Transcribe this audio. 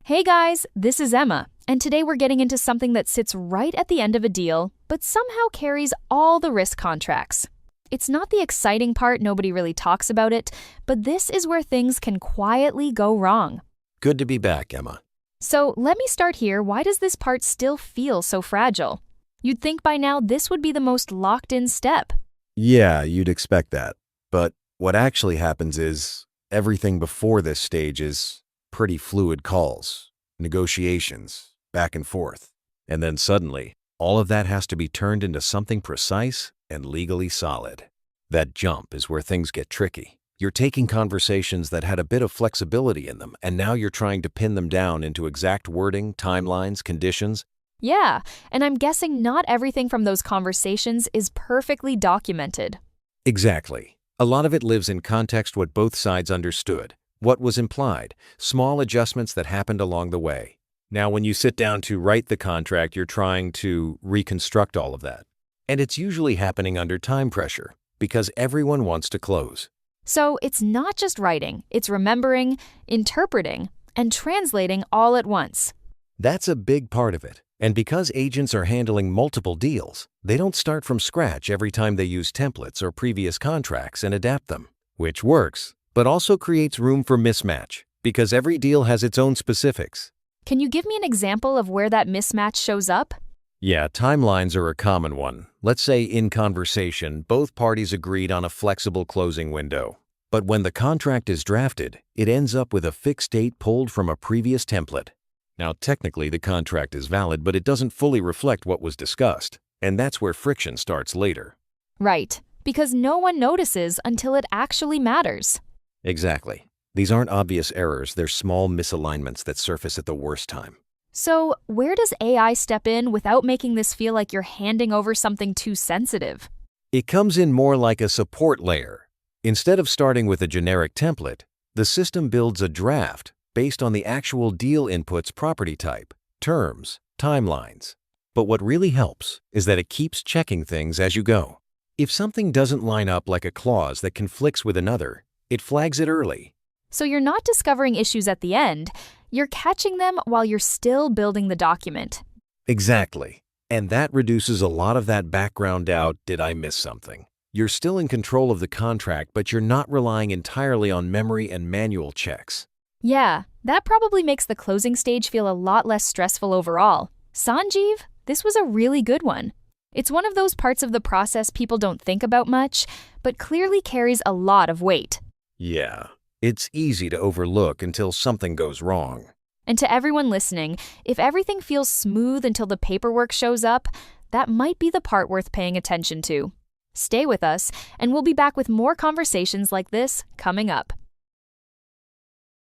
Hey guys, this is Emma, and today we're getting into something that sits right at the end of a deal, but somehow carries all the risk contracts. It's not the exciting part, nobody really talks about it, but this is where things can quietly go wrong. Good to be back, Emma. So let me start here. Why does this part still feel so fragile? You'd think by now this would be the most locked-in step. Yeah, you'd expect that. But what actually happens is everything before this stage is pretty fluid calls, negotiations, back and forth. And then suddenly, all of that has to be turned into something precise and legally solid. That jump is where things get tricky. You're taking conversations that had a bit of flexibility in them, and now you're trying to pin them down into exact wording, timelines, conditions. Yeah, and I'm guessing not everything from those conversations is perfectly documented. Exactly. A lot of it lives in context what both sides understood, what was implied, small adjustments that happened along the way. Now, when you sit down to write the contract, you're trying to reconstruct all of that. And it's usually happening under time pressure, because everyone wants to close. So it's not just writing, it's remembering, interpreting, and translating all at once. That's a big part of it. And because agents are handling multiple deals, they don't start from scratch every time they use templates or previous contracts and adapt them, which works, but also creates room for mismatch, because every deal has its own specifics. Can you give me an example of where that mismatch shows up? Yeah, timelines are a common one. Let's say in conversation, both parties agreed on a flexible closing window. But when the contract is drafted, it ends up with a fixed date pulled from a previous template. Now, technically, the contract is valid, but it doesn't fully reflect what was discussed. And that's where friction starts later. Right, because no one notices until it actually matters. Exactly. These aren't obvious errors, they're small misalignments that surface at the worst time. So, where does AI step in without making this feel like you're handing over something too sensitive? It comes in more like a support layer. Instead of starting with a generic template, the system builds a draft based on the actual deal input's property type, terms, timelines. But what really helps is that it keeps checking things as you go. If something doesn't line up like a clause that conflicts with another, it flags it early. So you're not discovering issues at the end, you're catching them while you're still building the document. Exactly. And that reduces a lot of that background doubt, did I miss something? You're still in control of the contract, but you're not relying entirely on memory and manual checks. Yeah, that probably makes the closing stage feel a lot less stressful overall. Sanjeev, this was a really good one. It's one of those parts of the process people don't think about much, but clearly carries a lot of weight. Yeah, it's easy to overlook until something goes wrong. And to everyone listening, if everything feels smooth until the paperwork shows up, that might be the part worth paying attention to. Stay with us, and we'll be back with more conversations like this coming up.